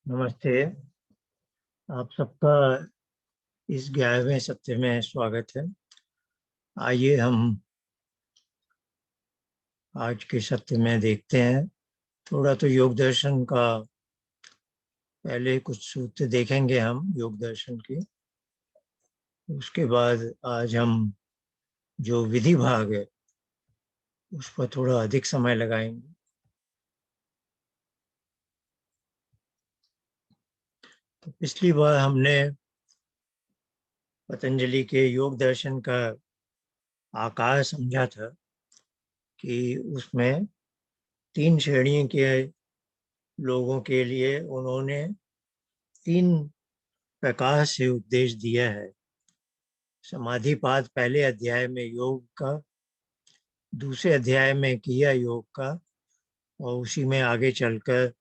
नमस्ते। आप सबका इस 11वें सत्र में स्वागत है। आइए हम आज के सत्र में देखते हैं। थोड़ा तो योग दर्शन का पहले कुछ सूत्र देखेंगे हम योग दर्शन की। उसके बाद आज हम जो विधि भाग है उस पर थोड़ा अधिक समय लगाएंगे। तो पिछली बार हमने पतंजलि के योग दर्शन का आकार समझा था कि उसमें 3 श्रेणी के लोगों के लिए उन्होंने 3 प्रकार से उपदेश दिया है। समाधिपाद पहले अध्याय में योग का, दूसरे अध्याय में किया योग का, और उसी में आगे चलकर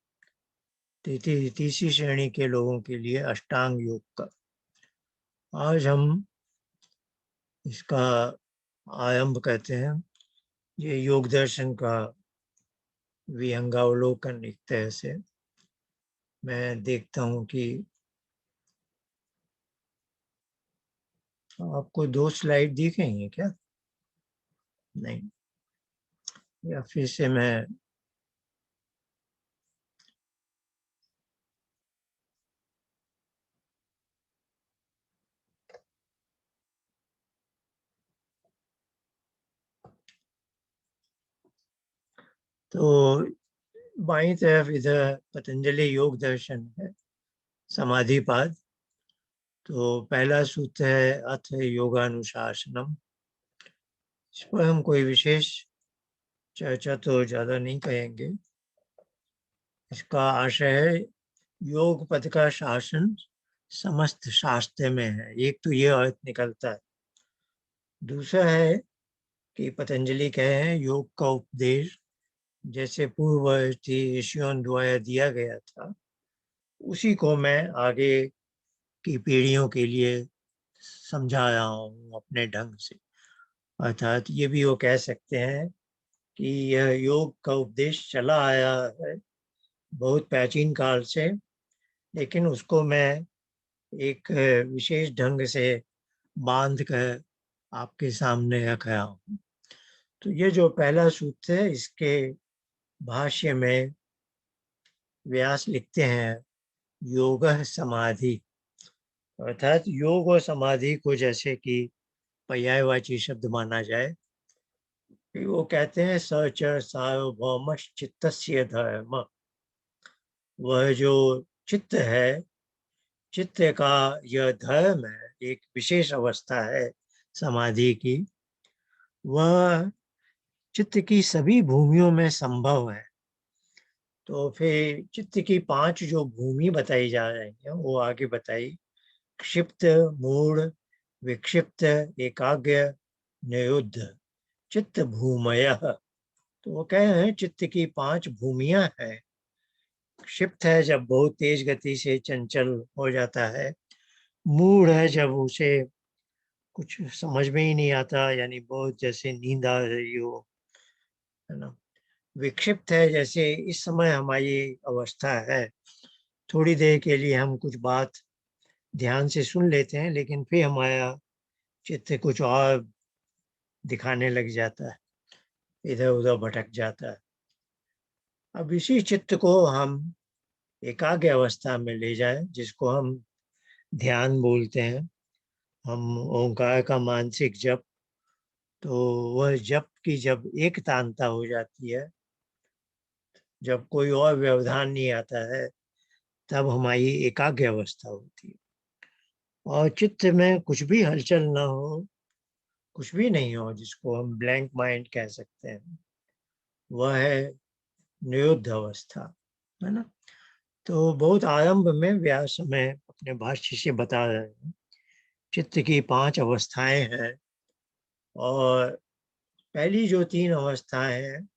तीसरी श्रेणी के लोगों के लिए अष्टांग योग का। आज हम इसका आरंभ करते हैं। ये योग दर्शन का विहंगावलोकन एक तरह से। मैं देखता हूँ कि आपको 2 स्लाइड दिख रही हैं क्या? नहीं, या फिर से मैं तो बाईं तरफ इधर पतंजलि योग दर्शन है, समाधिपाद। तो पहला सूत्र है अथ योगानुशासनम। इस पर हम कोई विशेष चर्चा तो ज्यादा नहीं करेंगे। इसका आशय है योग पद का शासन समस्त शास्त्र में है। एक तो ये अर्थ निकलता है। दूसरा है कि पतंजलि कहे हैं योग का उपदेश जैसे पूर्ववर्ती ऋषियों द्वारा दिया गया था उसी को मैं आगे की पीढ़ियों के लिए समझा रहा हूँ अपने ढंग से। अर्थात ये भी वो कह सकते हैं कि यह योग का उपदेश चला आया है बहुत प्राचीन काल से, लेकिन उसको मैं एक विशेष ढंग से बांध कर आपके सामने रख रहा हूँ। तो ये जो पहला सूत्र है इसके भाष्य में व्यास लिखते हैं योग समाधि, अर्थात योग और समाधि को जैसे कि पर्यायवाची शब्द माना जाए। वो कहते हैं सच सार्वभौम चित्तस्य धर्म। वह जो चित्त है, चित्त का यह धर्म है, एक विशेष अवस्था है समाधि की। वह चित्त की सभी भूमियों में संभव है। तो फिर चित्त की 5 जो भूमि बताई जा रही है वो आगे बताई। क्षिप्त, मूढ़, विक्षिप्त, एकाग्र, निरुद्ध, चित्त भूमय। तो वो कह रहे हैं चित्त की 5 भूमियां हैं। क्षिप्त है जब बहुत तेज गति से चंचल हो जाता है। मूढ़ है जब उसे कुछ समझ में ही नहीं आता, यानी बहुत जैसे नींद आ रही हो, है ना। विक्षिप्त है जैसे इस समय हमारी अवस्था है, थोड़ी देर के लिए हम कुछ बात ध्यान से सुन लेते हैं लेकिन फिर हमारा चित्त कुछ और दिखाने लग जाता है, इधर उधर भटक जाता है। अब इसी चित्त को हम एकाग्र अवस्था में ले जाए जिसको हम ध्यान बोलते हैं, हम ओंकार का मानसिक जप। तो वह जप की जब एक तांता हो जाती है, जब कोई और व्यवधान नहीं आता है, तब हमारी एकाग्र अवस्था होती है। और चित्त में कुछ भी हलचल ना हो, कुछ भी नहीं हो, जिसको हम ब्लैंक माइंड कह सकते हैं, वह है निरुद्ध अवस्था, है ना। तो बहुत आरंभ में व्यास में अपने भाष्य से बता रहे हैं चित्त की 5 अवस्थाएं हैं। और पहली जो 3 अवस्थाएं हैं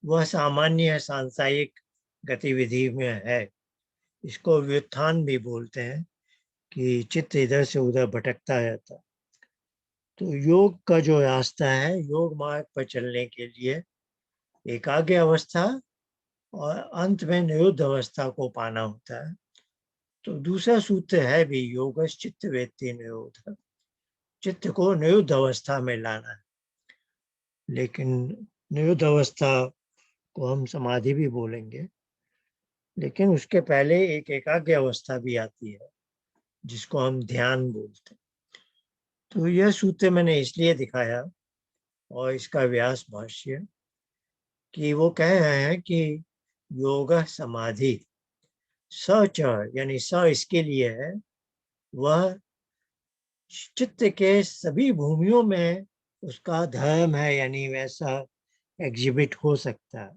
वह सामान्य सांसारिक गतिविधि में है। इसको व्युत्थान भी बोलते हैं कि चित्त इधर से उधर भटकता रहता है। तो योग का जो रास्ता है, योग मार्ग पर चलने के लिए एकाग्र अवस्था और अंत में निरुद्ध अवस्था को पाना होता है। तो दूसरा सूत्र है भी योगश चित्त वेत्ति निरोध, चित्त को निरुद्ध अवस्था में लाना है। लेकिन निरुद्ध अवस्था को हम समाधि भी बोलेंगे, लेकिन उसके पहले एक एकाग्र अवस्था भी आती है जिसको हम ध्यान बोलते हैं। तो यह सूत्र मैंने इसलिए दिखाया और इसका व्यास भाष्य कि वो कह रहे हैं कि योग समाधि स च यानी स इसके लिए है, वह चित्त के सभी भूमियों में उसका धर्म है, यानी वैसा एग्जिबिट हो सकता है।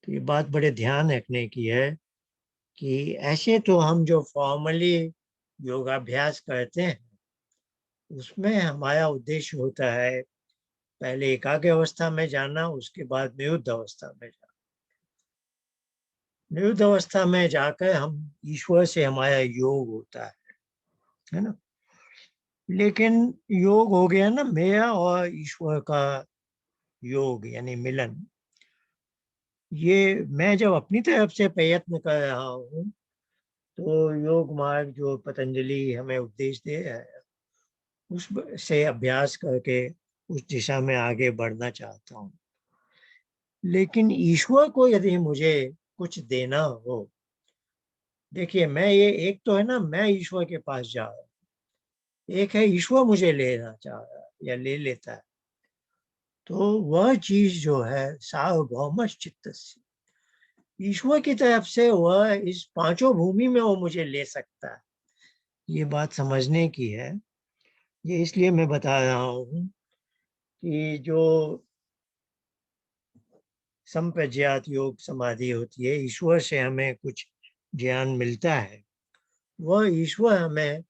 तो ये बात बड़े ध्यान रखने की है कि ऐसे तो हम जो फॉर्मली योगाभ्यास करते हैं उसमें हमारा उद्देश्य होता है पहले एकाग्र अवस्था में जाना, उसके बाद निरुद्ध अवस्था में जाना। निरुद्ध अवस्था में जाकर हम ईश्वर से हमारा योग होता है ना। लेकिन योग हो गया ना मेरा और ईश्वर का योग, यानी मिलन। ये मैं जब अपनी तरफ से प्रयत्न कर रहा हूँ तो योग मार्ग जो पतंजलि हमें उपदेश दे रहा है उस से अभ्यास करके उस दिशा में आगे बढ़ना चाहता हूँ। लेकिन ईश्वर को यदि मुझे कुछ देना हो, देखिए मैं ये एक तो है ना मैं ईश्वर के पास जा रहा हूँ, एक है ईश्वर मुझे लेना चाह रहा है या ले लेता है। तो वह चीज जो है सार्वभौम चित्त, ईश्वर की तरफ से वह इस पांचों भूमि में वो मुझे ले सकता है। ये बात समझने की है। ये इसलिए मैं बता रहा हूँ कि जो संप्रज्ञात योग समाधि होती है, ईश्वर से हमें कुछ ज्ञान मिलता है, वह ईश्वर हमें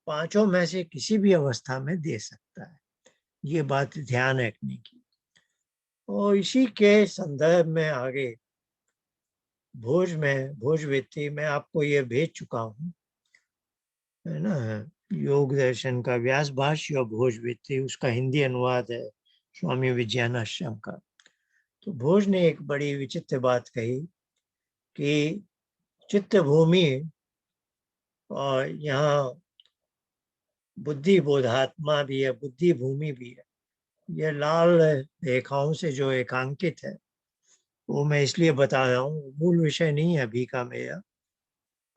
पांचों में से किसी भी अवस्था में दे सकता है। ये बात ध्यान रखने की। और इसी के संदर्भ में आगे भोज व्यक्ति मैं आपको ये भेज चुका हूँ, है ना, योग दर्शन का व्यास भाष्य और भोज व्यक्ति, उसका हिंदी अनुवाद है स्वामी विज्ञानाश्रम का। तो भोज ने एक बड़ी विचित्र बात कही कि चित्त भूमि और यहाँ बुद्धि बोधात्मा भी है, बुद्धि भूमि भी है। ये लाल रेखाओं से जो एकांकित है वो मैं इसलिए बता रहा हूँ, मूल विषय नहीं है अभी का मेरा,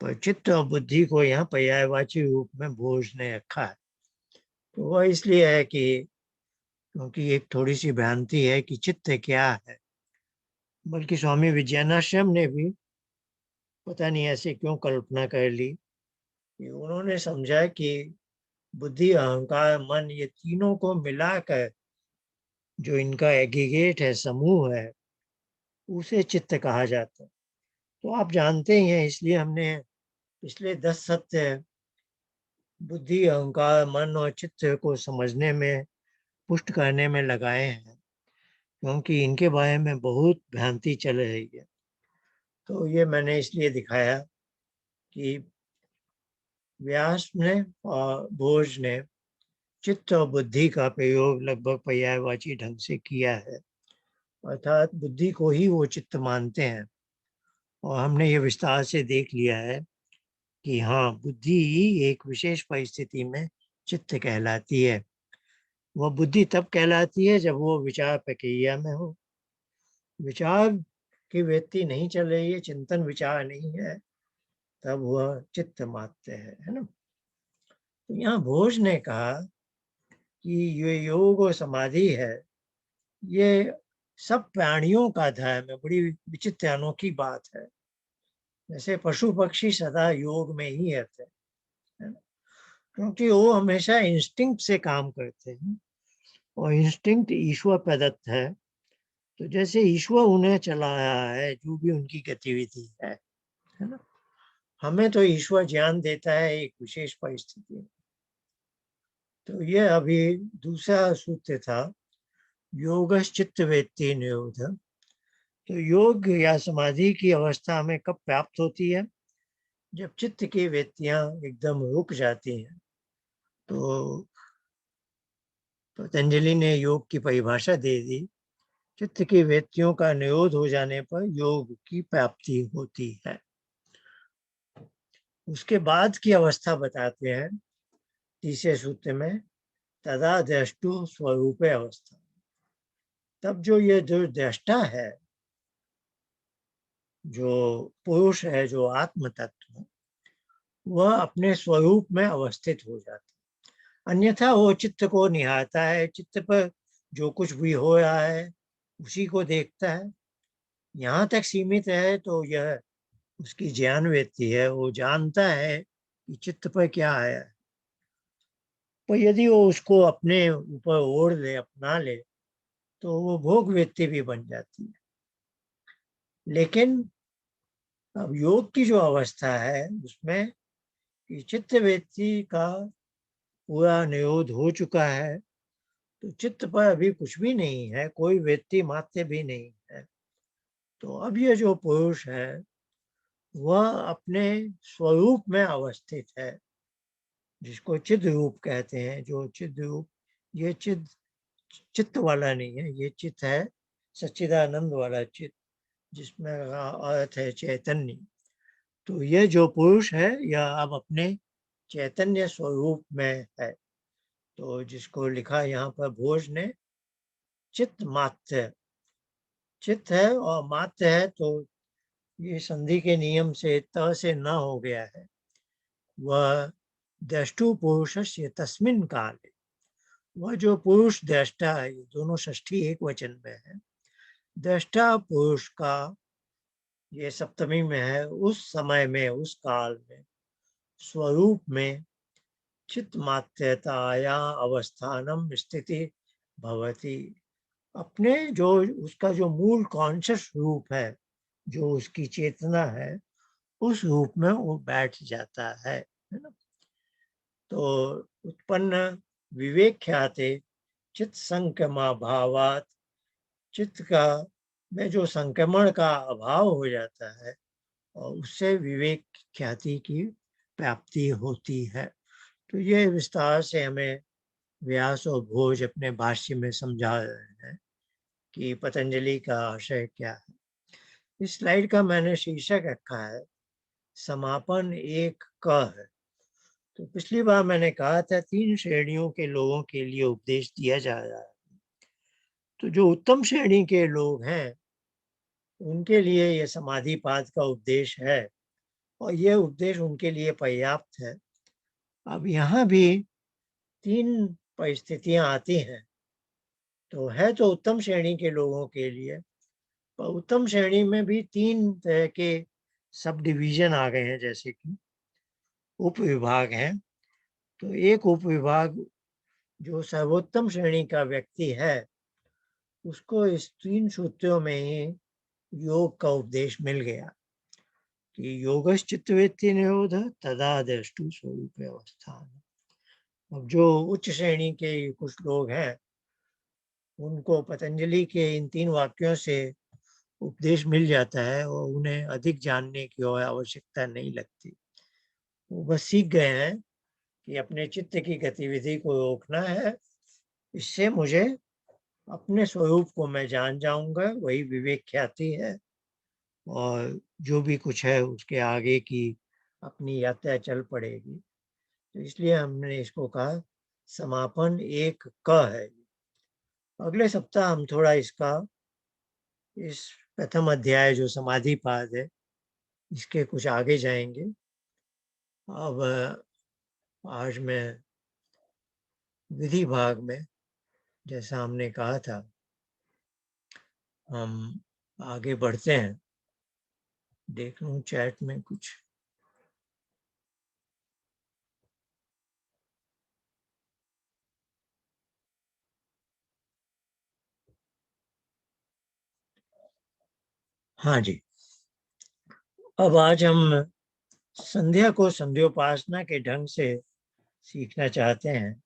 पर चित्त और बुद्धि को यहाँ पर्यायवाची रूप में भोज ने रखा है। तो वह इसलिए है कि क्योंकि एक थोड़ी सी भ्रांति है कि चित्त क्या है। बल्कि स्वामी विज्ञानाश्रम ने भी पता नहीं ऐसे क्यों कल्पना कर ली कि उन्होंने समझा कि बुद्धि अहंकार मन ये तीनों को मिलाकर जो इनका एग्रीगेट है, समूह है, उसे चित्त कहा जाता है। तो आप जानते ही हैं, इसलिए हमने पिछले 10 सत्र बुद्धि अहंकार मन और चित्त को समझने में, पुष्ट करने में लगाए हैं, क्योंकि इनके बारे में बहुत भ्रांति चल रही है। तो ये मैंने इसलिए दिखाया कि व्यास ने और भोज ने चित्त और बुद्धि का प्रयोग लगभग पर्यायवाची ढंग से किया है, अर्थात बुद्धि को ही वो चित्त मानते हैं। और हमने ये विस्तार से देख लिया है कि हाँ, बुद्धि एक विशेष परिस्थिति में चित्त कहलाती है। वह बुद्धि तब कहलाती है जब वो विचार प्रक्रिया में हो, विचार की वृत्ति नहीं चल रही है, चिंतन विचार नहीं है, तब वह चित्त मानते हैं, है ना। तो यहाँ भोज ने कहा कि ये योग और समाधि है, ये सब प्राणियों का धर्म है। बड़ी विचित्र अनोखी बात है। जैसे पशु पक्षी सदा योग में ही रहते हैं, है ना? क्योंकि वो हमेशा इंस्टिंक्ट से काम करते हैं और इंस्टिंक्ट ईश्वर प्रदत्त है। तो जैसे ईश्वर उन्हें चला रहा है, जो भी उनकी गतिविधि है ना, हमें तो ईश्वर ज्ञान देता है एक विशेष परिस्थिति में। तो ये अभी दूसरा सूत्र था, योगश्च चित्त वेत्ति निरोध। तो योग या समाधि की अवस्था हमें कब प्राप्त होती है? जब चित्त की वृत्तियां एकदम रुक जाती हैं। तो पतंजलि ने योग की परिभाषा दे दी, चित्त की वृत्तियों का निरोध हो जाने पर योग की प्राप्ति होती है। उसके बाद की अवस्था बताते हैं तीसरे सूत्र में, तदा द्रष्टु स्वरूपे अवस्था। तब जो ये जो दृष्टा है, जो पुरुष है, जो आत्म तत्व, वह अपने स्वरूप में अवस्थित हो जाता है। अन्यथा वो चित्त को निहारता है, चित्त पर जो कुछ भी हो रहा है उसी को देखता है। यहाँ तक सीमित है तो यह उसकी ज्ञान वृत्ति है, वो जानता है कि चित्त पर क्या आया है। पर यदि वो उसको अपने ऊपर ओढ़ ले, अपना ले, तो वो भोग वृत्ति भी बन जाती है। लेकिन अब योग की जो अवस्था है उसमें कि चित्त वृत्ति का पूरा निरोध हो चुका है, तो चित्त पर अभी कुछ भी नहीं है, कोई वृत्ति मात्र भी नहीं है। तो अब ये जो पुरुष है वह अपने स्वरूप में अवस्थित है, जिसको चिद रूप कहते हैं। जो चिद रूप, ये चिद चित्त वाला नहीं है, ये चित्त है सच्चिदानंद वाला चित्त, जिसमें अर्थ है चैतन्य। तो ये जो पुरुष है यह अब अपने चैतन्य स्वरूप में है। तो जिसको लिखा यहाँ पर भोज ने, चित्त मात्र, चित्त है और मात्र है, तो ये संधि के नियम से त से न हो गया है। वह द्रष्टु पुरुषस्य तस्मिन् काले, वह जो पुरुष दृष्टा है, ये दोनों षष्ठी एक वचन में है। दृष्टा पुरुष का ये सप्तमी में है, उस समय में, उस काल में, स्वरूप में चित्त मात्रताया अवस्थानम स्थिति भवति। अपने जो उसका जो मूल कॉन्शियस रूप है, जो उसकी चेतना है, उस रूप में वो बैठ जाता है ना। तो उत्पन्न विवेक ख्याते चित्त संक्रमण भावात, चित्त का में जो संक्रमण का अभाव हो जाता है और उससे विवेक ख्याति की प्राप्ति होती है। तो ये विस्तार से हमें व्यास और भोज अपने भाष्य में समझा रहे हैं कि पतंजलि का आशय क्या है। इस स्लाइड का मैंने शीर्षक रखा है समापन एक क है। तो पिछली बार मैंने कहा था 3 श्रेणियों के लोगों के लिए उपदेश दिया जा रहा है। तो जो उत्तम श्रेणी के लोग हैं उनके लिए यह समाधिपाद का उपदेश है और यह उपदेश उनके लिए पर्याप्त है। अब यहाँ भी 3 परिस्थितियां आती हैं, तो है तो उत्तम श्रेणी के लोगों के लिए, पर उत्तम श्रेणी में भी 3 तरह के सब डिवीजन आ गए हैं, जैसे कि उप विभाग हैं। तो एक उप विभाग जो सर्वोत्तम श्रेणी का व्यक्ति है, उसको इस 3 सूत्रों में ही योग का उपदेश मिल गया कि योगश चित्तवृत्ति निरोध तदा द्रष्टु स्वरूप अवस्थान। अब जो उच्च श्रेणी के कुछ लोग हैं उनको पतंजलि के इन 3 वाक्यों से उपदेश मिल जाता है और उन्हें अधिक जानने की और आवश्यकता नहीं लगती। वो बस सीख गए हैं कि अपने चित्त की गतिविधि को रोकना है, इससे मुझे अपने स्वरूप को मैं जान जाऊंगा, वही विवेक ख्याति है और जो भी कुछ है उसके आगे की अपनी यात्रा चल पड़ेगी। तो इसलिए हमने इसको कहा समापन एक क है। अगले सप्ताह हम थोड़ा इसका, इस प्रथम अध्याय जो समाधिपाद है, इसके कुछ आगे जाएंगे। अब आज मैं विधि भाग में, जैसा हमने कहा था, हम आगे बढ़ते हैं। देख लूं चैट में कुछ। हाँ जी, अब आज हम संध्या को संध्योपासना के ढंग से सीखना चाहते हैं।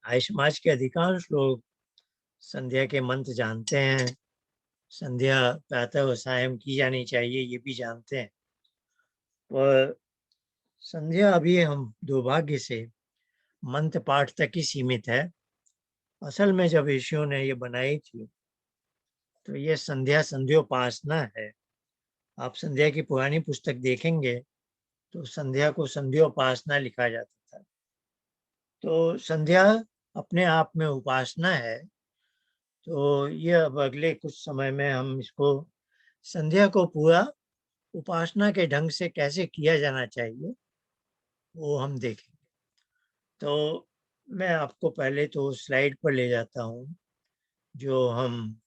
आज समाज के अधिकांश लोग संध्या के मंत्र जानते हैं, संध्या प्रातः और सायं की जानी चाहिए ये भी जानते हैं, और संध्या अभी हम दुर्भाग्य से मंत्र पाठ तक ही सीमित है। असल में जब ऋषियों ने ये बनाई थी तो ये संध्या संध्योपासना है, आप संध्या की पुरानी पुस्तक देखेंगे तो संध्या को संध्योपासना लिखा जाता था। तो संध्या अपने आप में उपासना है। तो ये अब अगले कुछ समय में हम इसको संध्या को पूरा उपासना के ढंग से कैसे किया जाना चाहिए वो हम देखेंगे। तो मैं आपको पहले तो स्लाइड पर ले जाता हूँ जो हम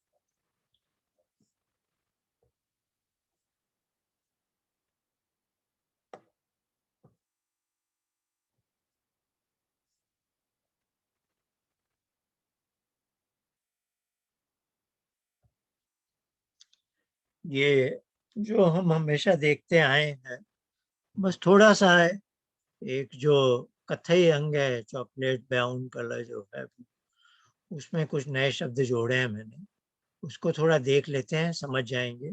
ये जो हम हमेशा देखते आए हैं, बस थोड़ा सा है। एक जो कथई अंग है, चॉकलेट ब्राउन कलर जो है, उसमें कुछ नए शब्द जोड़े हैं मैंने, उसको थोड़ा देख लेते हैं, समझ जाएंगे।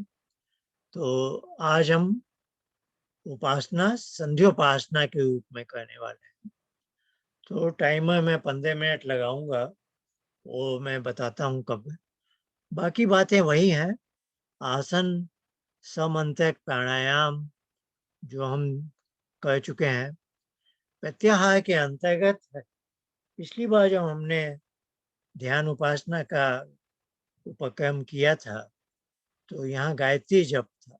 तो आज हम उपासना संध्योपासना के रूप में करने वाले हैं। तो टाइमर में 15 मिनट लगाऊंगा, वो मैं बताता हूँ कब। बाकी बातें वही हैं। आसन, समअंतक प्राणायाम जो हम कर चुके हैं, प्रत्याहार के अंतर्गत है। पिछली बार जब हमने ध्यान उपासना का उपक्रम किया था तो यहाँ गायत्री जप था।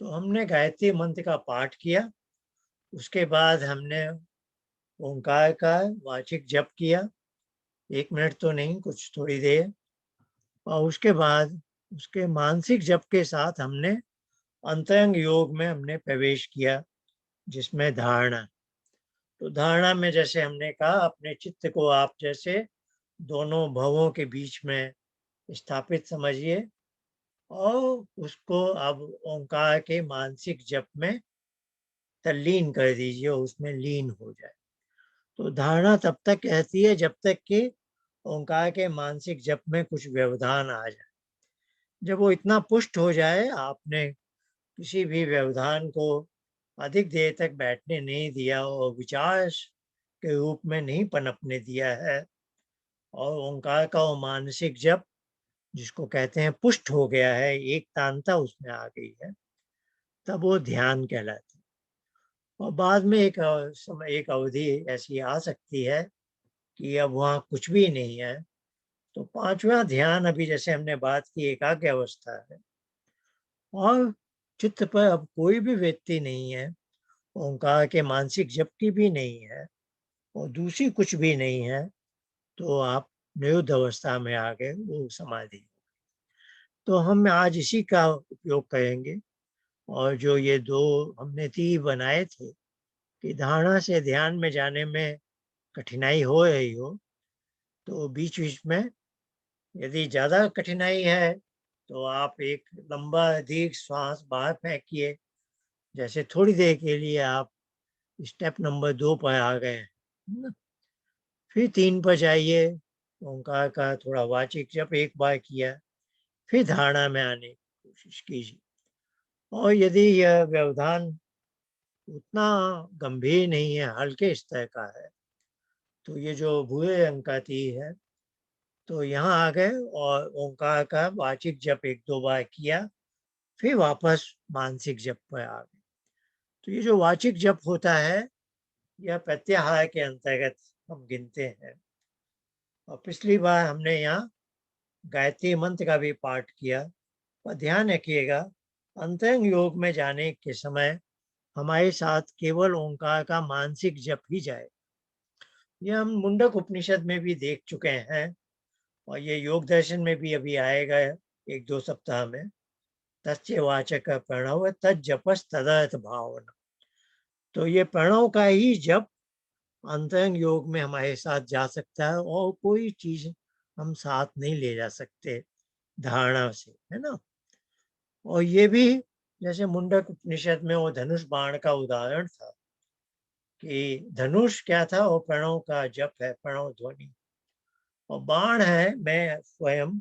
तो हमने गायत्री मंत्र का पाठ किया, उसके बाद हमने ओंकार का वाचिक जप किया, 1 मिनट तो नहीं, कुछ थोड़ी देर। और उसके बाद उसके मानसिक जप के साथ हमने अंतरंग योग में हमने प्रवेश किया, जिसमें धारणा। तो धारणा में जैसे हमने कहा, अपने चित्त को आप जैसे दोनों भवों के बीच में स्थापित समझिए और उसको अब ओंकार के मानसिक जप में तल्लीन कर दीजिए, उसमें लीन हो जाए। तो धारणा तब तक कहती है जब तक कि ओंकार के मानसिक जप में कुछ व्यवधान आ जाए। जब वो इतना पुष्ट हो जाए, आपने किसी भी व्यवधान को अधिक देर तक बैठने नहीं दिया और विचार के रूप में नहीं पनपने दिया है, और ओंकार का वो मानसिक जप जिसको कहते हैं पुष्ट हो गया है, एक तांता उसमें आ गई है, तब वो ध्यान कहलाता है। और बाद में एक समय, एक अवधि ऐसी आ सकती है कि अब वहाँ कुछ भी नहीं है। तो पांचवा ध्यान, अभी जैसे हमने बात की, एकाग्र अवस्था है और चित्त पर अब कोई भी व्यक्ति नहीं है, ओंकार के मानसिक जप की भी नहीं है और दूसरी कुछ भी नहीं है। तो आप निरुद्ध अवस्था में आ गए, वो समाधि। तो हम आज इसी का उपयोग करेंगे। और जो ये दो हमने तीर बनाए थे कि धारणा से ध्यान में जाने में कठिनाई हो रही हो, तो बीच बीच में यदि ज़्यादा कठिनाई है तो आप एक लंबा दीर्घ श्वास बाहर फेंकिए। जैसे थोड़ी देर के लिए आप स्टेप नंबर 2 पर आ गए हैं, है ना? फिर 3 पर जाइए, ओंकार का थोड़ा वाचिक जप एक बार किया, फिर धारणा में आने की कोशिश कीजिए। और यदि यह व्यवधान उतना गंभीर नहीं है, हल्के स्तर का है, तो ये जो भूरे रंग का तीर है, तो यहाँ आ गए और ओंकार का वाचिक जप 1-2 बार किया, फिर वापस मानसिक जप पर आ गए। तो ये जो वाचिक जप होता है, यह प्रत्याहार के अंतर्गत हम गिनते हैं। और पिछली बार हमने यहाँ गायत्री मंत्र का भी पाठ किया। और ध्यान रखिएगा, अंतरंग योग में जाने के समय हमारे साथ केवल ओंकार का मानसिक जप ही जाए। यह हम मुंडक उपनिषद में भी देख चुके हैं और ये योग दर्शन में भी अभी आएगा 1-2 सप्ताह में। तस्य वाचक प्रणव तज्जपस तदर्थ भावना। तो ये प्रणव का ही जप अंतरंग योग में हमारे साथ जा सकता है और कोई चीज हम साथ नहीं ले जा सकते धारणा से, है ना? और ये भी जैसे मुंडक उपनिषद में वो धनुष बाण का उदाहरण था कि धनुष क्या था, वो प्रणव का जप है, प्रणव ध्वनि। और बाण है मैं स्वयं,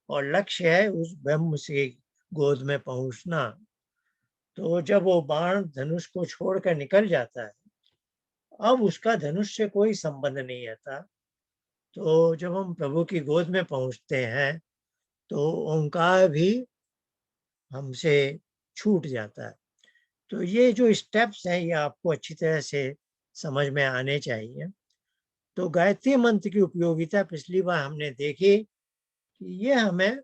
और लक्ष्य है उस ब्रह्म से गोद में पहुंचना। तो जब वो बाण धनुष को छोड़कर निकल जाता है, अब उसका धनुष से कोई संबंध नहीं रहता। तो जब हम प्रभु की गोद में पहुंचते हैं तो ओंकार भी हमसे छूट जाता है। तो ये जो स्टेप्स हैं ये आपको अच्छी तरह से समझ में आने चाहिए। तो गायत्री मंत्र की उपयोगिता पिछली बार हमने देखी कि ये हमें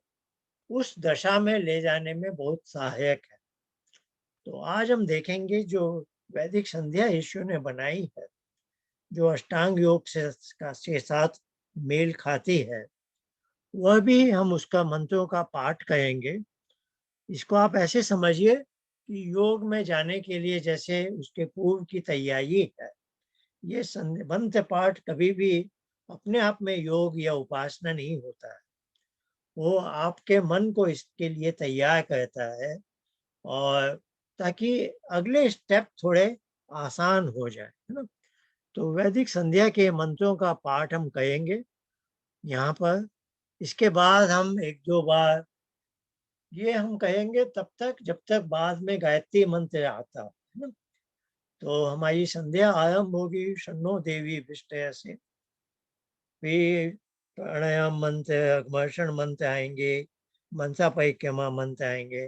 उस दशा में ले जाने में बहुत सहायक है। तो आज हम देखेंगे जो वैदिक संध्या ऋषियों ने बनाई है, जो अष्टांग योग के साथ मेल खाती है, वह भी हम उसका मंत्रों का पाठ करेंगे। इसको आप ऐसे समझिए कि योग में जाने के लिए जैसे उसके पूर्व की तैयारी है, ये मंत्र पाठ कभी भी अपने आप में योग या उपासना नहीं होता है। वो आपके मन को इसके लिए तैयार करता है, और ताकि अगले स्टेप थोड़े आसान हो जाए, है ना? तो वैदिक संध्या के मंत्रों का पाठ हम करेंगे यहाँ पर। इसके बाद हम 1-2 बार ये हम कहेंगे तब तक जब तक बाद में गायत्री मंत्र आता है ना। तो हमारी संध्या आरंभ होगी शन्नो देवी विष्टय से, फिर प्राणायाम मंत्र, घर्षण मंत्र आएंगे, मनसा परिक्रमा मंत्र आएंगे,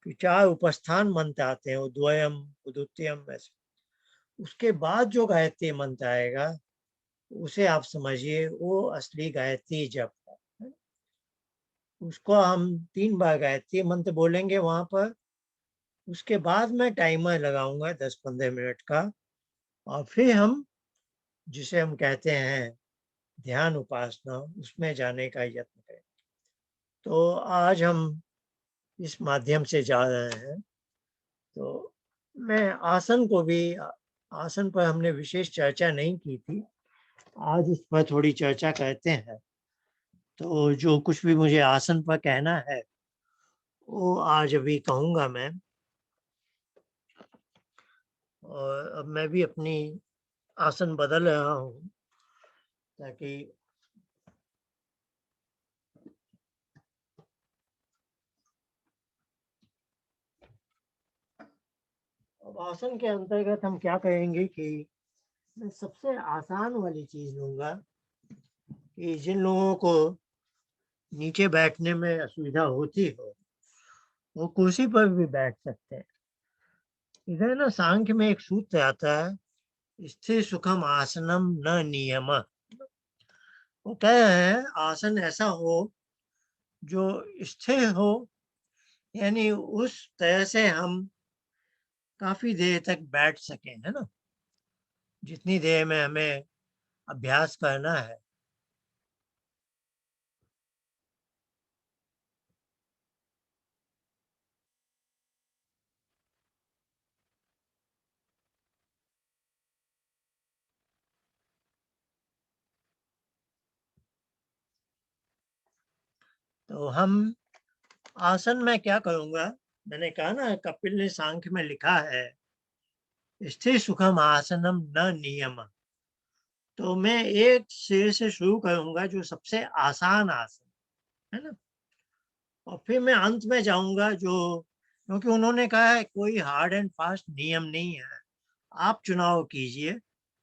फिर 4 उपस्थान मंत्र आते हैं, उद्वयम उदुत्यम ऐसे। उसके बाद जो गायत्री मंत्र आएगा उसे आप समझिए वो असली गायत्री जप है। उसको हम 3 बार गायत्री मंत्र बोलेंगे वहां पर। उसके बाद मैं टाइमर लगाऊंगा 10-15 मिनट का, और फिर हम जिसे हम कहते हैं ध्यान उपासना, उसमें जाने का यत्न करें। तो आज हम इस माध्यम से जा रहे हैं। तो मैं आसन को भी, आसन पर हमने विशेष चर्चा नहीं की थी, आज इस पर थोड़ी चर्चा करते हैं। तो जो कुछ भी मुझे आसन पर कहना है वो आज अभी कहूँगा मैं। और अब मैं भी अपनी आसन बदल रहा हूँ ताकि अब आसन के अंतर्गत हम क्या कहेंगे कि मैं सबसे आसान वाली चीज लूंगा कि जिन लोगों को नीचे बैठने में असुविधा होती हो वो कुर्सी पर भी बैठ सकते हैं। इधर ना सांख्य में एक सूत्र आता है, स्थिर सुखम आसनम न नियम। वो कह रहे हैं आसन ऐसा हो जो स्थिर हो, यानी उस तरह से हम काफी देर तक बैठ सकें, है ना, जितनी देर में हमें अभ्यास करना है। तो हम आसन में क्या करूंगा, मैंने कहा ना कपिल ने सांख्य में लिखा है स्थिर सुखम आसनम न नियम। तो मैं एक शेर से शुरू करूंगा जो सबसे आसान आसन है ना, और फिर मैं अंत में जाऊंगा जो, क्योंकि उन्होंने कहा है कोई हार्ड एंड फास्ट नियम नहीं है, आप चुनाव कीजिए।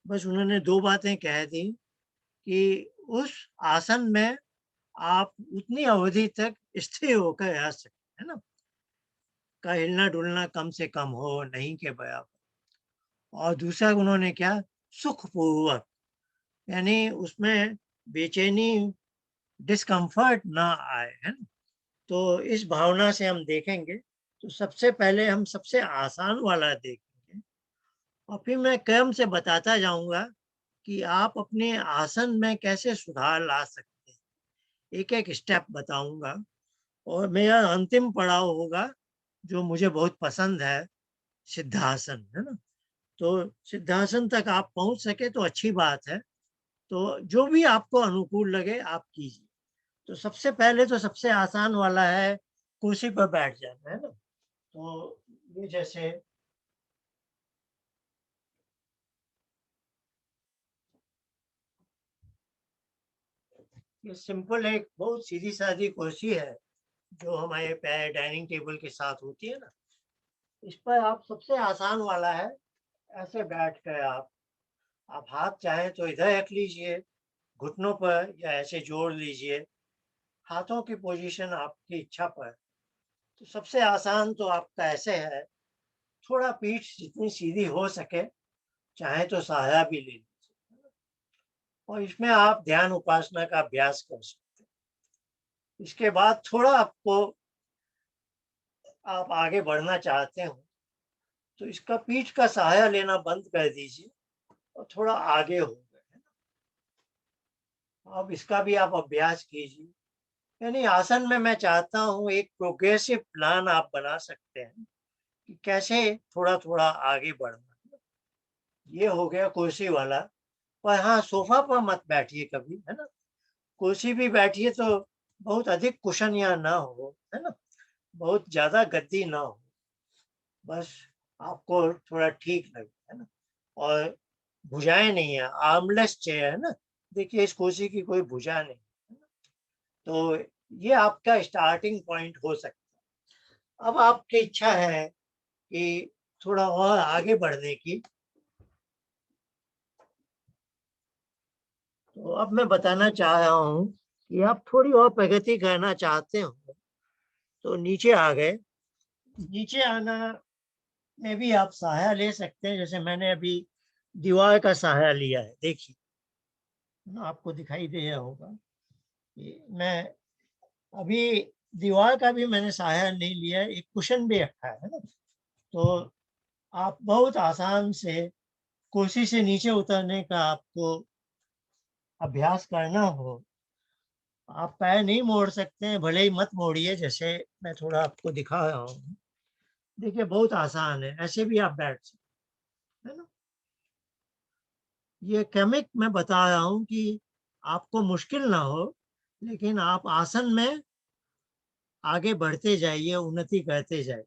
बस उन्होंने 2 बातें कह दी कि उस आसन में आप उतनी अवधि तक स्थिर होकर रह सकते है ना, का हिलना डुलना कम से कम हो, नहीं के बराबर। और दूसरा उन्होंने क्या, सुखपूर्वक, यानी उसमें बेचैनी, डिस्कम्फर्ट ना आए, है ना। तो इस भावना से हम देखेंगे। तो सबसे पहले हम सबसे आसान वाला देखेंगे, और फिर मैं क्रम से बताता जाऊंगा कि आप अपने आसन में कैसे सुधार ला सकते हैं, एक एक स्टेप बताऊंगा। और मेरा अंतिम पड़ाव होगा जो मुझे बहुत पसंद है, सिद्धासन, है ना। तो सिद्धासन तक आप पहुंच सके तो अच्छी बात है। तो जो भी आपको अनुकूल लगे आप कीजिए। तो सबसे पहले तो सबसे आसान वाला है कुर्सी पर बैठ जाना, है ना। तो ये जैसे ये सिंपल एक बहुत सीधी सादी कुर्सी है जो हमारे पैर डाइनिंग टेबल के साथ होती है ना। इस पर आप सबसे आसान वाला है, ऐसे बैठ कर आप हाथ चाहे तो इधर रख लीजिए घुटनों पर, या ऐसे जोड़ लीजिए। हाथों की पोजीशन आपकी इच्छा पर। तो सबसे आसान तो आपका ऐसे है, थोड़ा पीठ जितनी सीधी हो सके, चाहे तो साया भी ले लीजिए और इसमें आप ध्यान उपासना का अभ्यास कर सकते हैं। इसके बाद थोड़ा आपको आप आगे बढ़ना चाहते हो तो इसका पीठ का सहारा लेना बंद कर दीजिए और थोड़ा आगे हो गए। अब इसका भी आप अभ्यास कीजिए। यानी आसन में मैं चाहता हूँ एक प्रोग्रेसिव प्लान आप बना सकते हैं कि कैसे थोड़ा-थोड़ा आगे बढ़ना। ये हो गया कुर्सी वाला। पर हाँ, सोफ़ा पर मत बैठिए कभी, है ना? कुर्सी भी बैठिए तो बहुत अधिक कुशनिया ना हो, है ना? बहुत ज़्यादा गद्दी ना हो। बस आपको थोड़ा ठीक लगे, है ना? और भुजाएँ नहीं है, आर्मलेस चेयर है ना? देखिए इस कुर्सी की कोई भुजा नहीं, है ना? तो ये आपका स्टार्टिंग पॉइंट हो सकता है। अब आपकी इच्छा है कि थोड़ा और आगे बढ़ने की, तो अब मैं बताना चाह रहा हूँ कि आप थोड़ी और प्रगति करना चाहते हो, तो नीचे आ गए। नीचे आना में भी आप सहारा ले सकते हैं, जैसे मैंने अभी दीवार का सहारा लिया है, देखिए। आपको दिखाई दे रहा होगा कि मैं अभी दीवार का भी मैंने सहारा नहीं लिया है, एक कुशन भी रखा है ना? तो आप बहुत आसान से कुर्सी से नीचे उतरने का आपको अभ्यास करना हो, आप पैर नहीं मोड़ सकते हैं, भले ही मत मोड़िए, जैसे मैं थोड़ा आपको दिखा रहा हूँ। देखिए बहुत आसान है, ऐसे भी आप बैठ सकते हैं, है ना? ये क्रमिक मैं बता रहा हूँ कि आपको मुश्किल ना हो, लेकिन आप आसन में आगे बढ़ते जाइए, उन्नति करते जाइए।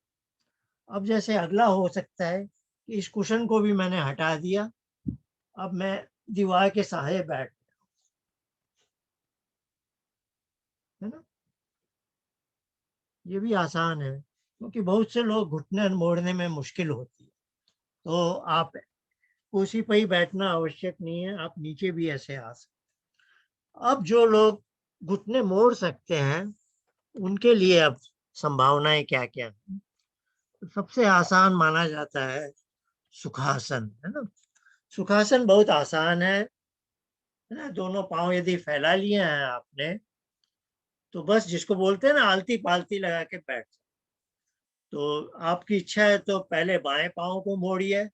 अब जैसे अगला हो सकता है कि इस कुशन को भी मैंने हटा दिया, अब मैं दीवार के सहारे बैठ, है ना? ये भी आसान है, क्योंकि बहुत से लोग घुटने मोड़ने में मुश्किल होती है। तो आप कुर्सी पे ही बैठना आवश्यक नहीं है, आप नीचे भी ऐसे आ सकते हैं। अब जो लोग घुटने मोड़ सकते हैं, उनके लिए अब संभावनाएँ क्या-क्या हैं? तो सबसे आसान माना जाता है सुखासन, है ना? सुखासन बहुत आसान है ना? दोनों पाँव यदि फैला लिए हैं आपने, तो बस जिसको बोलते हैं ना आलती-पालती लगा के बैठ जाओ। तो आपकी इच्छा है तो पहले बाएँ पाँव को मोड़िए,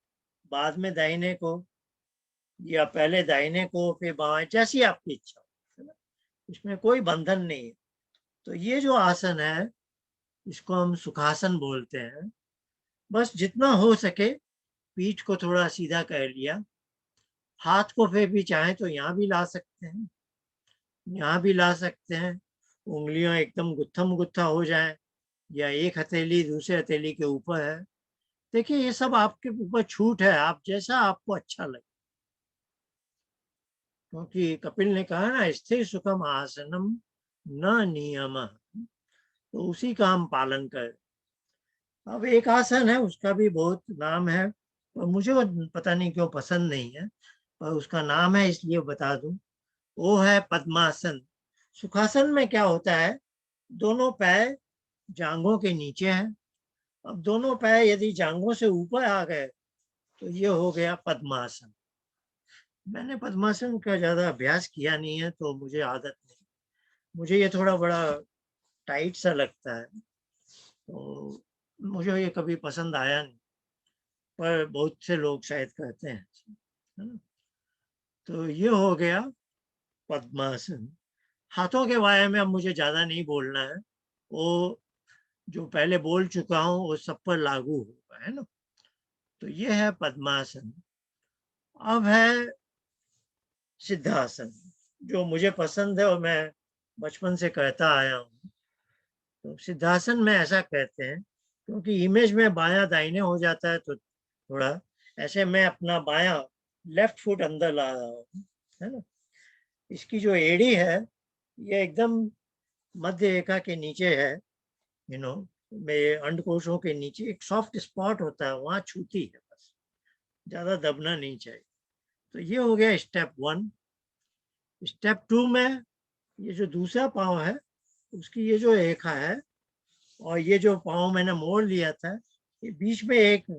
बाद में दाहिने को, या पहले दाहिने को फिर बाएँ, जैसी आपकी इच्छा हो, है ना? इसमें कोई बंधन नहीं है। तो ये जो आसन है, इसको हम सुखासन बोलते हैं। बस जितना हो सके पीठ को थोड़ा सीधा कर लिया, हाथ को फिर भी चाहें तो यहाँ भी ला सकते हैं, यहाँ भी ला सकते हैं। उँगलियाँ एकदम गुत्थम-गुत्था हो जाएँ या एक हथेली दूसरे हथेली के ऊपर है। देखिए ये सब आपके ऊपर छूट है, आप जैसा आपको अच्छा लगे। क्योंकि कपिल ने कहा ना, स्थिर सुखम आसनम न नियमः, तो उसी का हम पालन करें। अब एक आसन है, उसका भी बहुत नाम है और मुझे वो पता नहीं क्यों पसंद नहीं है, पर उसका नाम है इसलिए बता दूं। वो है पद्मासन। सुखासन में क्या होता है, दोनों पैर जांघों के नीचे हैं। अब दोनों पैर यदि जांघों से ऊपर आ गए तो ये हो गया पद्मासन। मैंने पद्मासन का ज्यादा अभ्यास किया नहीं है तो मुझे आदत नहीं, मुझे ये थोड़ा बड़ा टाइट सा लगता है, तो मुझे ये कभी पसंद आया नहीं, पर बहुत से लोग शायद कहते हैं, है ना? तो ये हो गया पद्मासन। हाथों के बारे में अब मुझे ज़्यादा नहीं बोलना है, वो जो पहले बोल चुका हूँ वो सब पर लागू होगा, है ना? तो ये है पद्मासन। अब है सिद्धासन, जो मुझे पसंद है और मैं बचपन से करता आया हूँ। तो सिद्धासन में ऐसा कहते हैं, क्योंकि इमेज में बायाँ दाहिने हो जाता है तो थोड़ा ऐसे मैं अपना बायाँ लेफ्ट फुट अंदर ला रहा हूँ, है ना? इसकी जो एड़ी है, ये एकदम मध्य रेखा के नीचे है, यू नो, मेरे अंडकोशों के नीचे एक सॉफ्ट स्पॉट होता है, वहाँ छूती है बस, ज़्यादा दबना नहीं चाहिए। तो ये हो गया स्टेप 1। स्टेप 2 में ये जो दूसरा पाँव है, उसकी ये जो रेखा है, और ये जो पाँव मैंने मोड़ लिया था, ये बीच में एक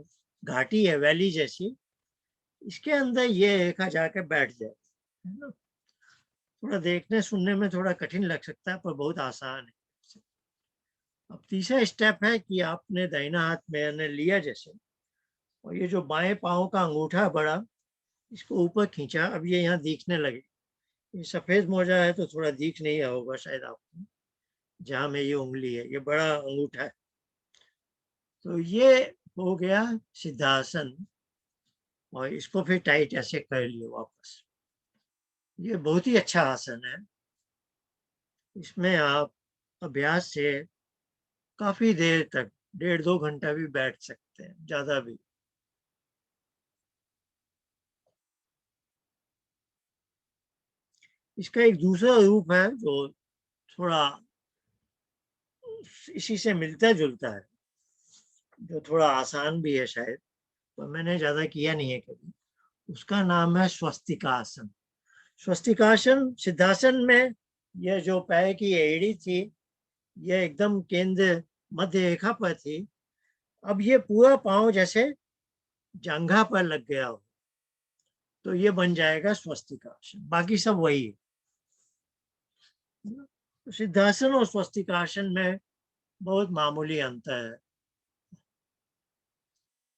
घाटी है, वैली जैसी, इसके अंदर ये रेखा जाके बैठ जाए, है ना। थोड़ा देखने सुनने में थोड़ा कठिन लग सकता है, पर बहुत आसान है। अब तीसरा स्टेप है कि आपने दाहिना हाथ मैंने लिया जैसे, और ये जो बाएं पाँव का अंगूठा बड़ा, इसको ऊपर खींचा। अब ये यहाँ दिखने लगे। ये सफेद मोजा है तो थोड़ा दिख नहीं रहा होगा शायद आपको, जहाँ में ये उंगली है, ये बड़ा अंगूठा है। तो ये हो गया सिद्धासन, और इसको फिर टाइट ऐसे कर लिए वापस। ये बहुत ही अच्छा आसन है। इसमें आप अभ्यास से काफी देर तक, 1.5-2 घंटा भी बैठ सकते हैं, ज्यादा भी। इसका एक दूसरा रूप है जो थोड़ा इसी से मिलता जुलता है, जो थोड़ा आसान भी है शायद, पर मैंने ज्यादा किया नहीं है कभी। उसका नाम है स्वस्तिकासन। स्वस्तिकासन सिद्धासन में यह जो पैर की एड़ी थी, यह एकदम केंद्र मध्य रेखा पर थी। अब ये पूरा पांव जैसे जंघा पर लग गया हो, तो ये बन जाएगा स्वस्तिकासन। बाकी सब वही है। सिद्धासन और स्वस्तिकासन में बहुत मामूली अंतर है।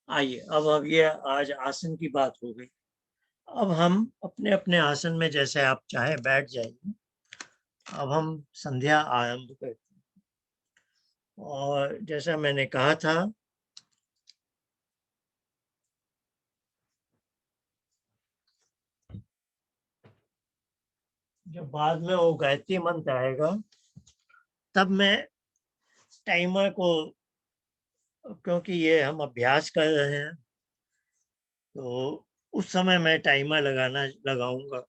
आइए, अब ये आज आसन की बात हो गई। अब हम अपने अपने आसन में जैसे आप चाहे बैठ जाइए। अब हम संध्या आरंभ करते हैं। और जैसा मैंने कहा था, जब बाद में वो गायत्री मंत्र आएगा, तब मैं टाइमर को, क्योंकि ये हम अभ्यास कर रहे हैं, तो उस समय मैं टाइमर लगाऊंगा,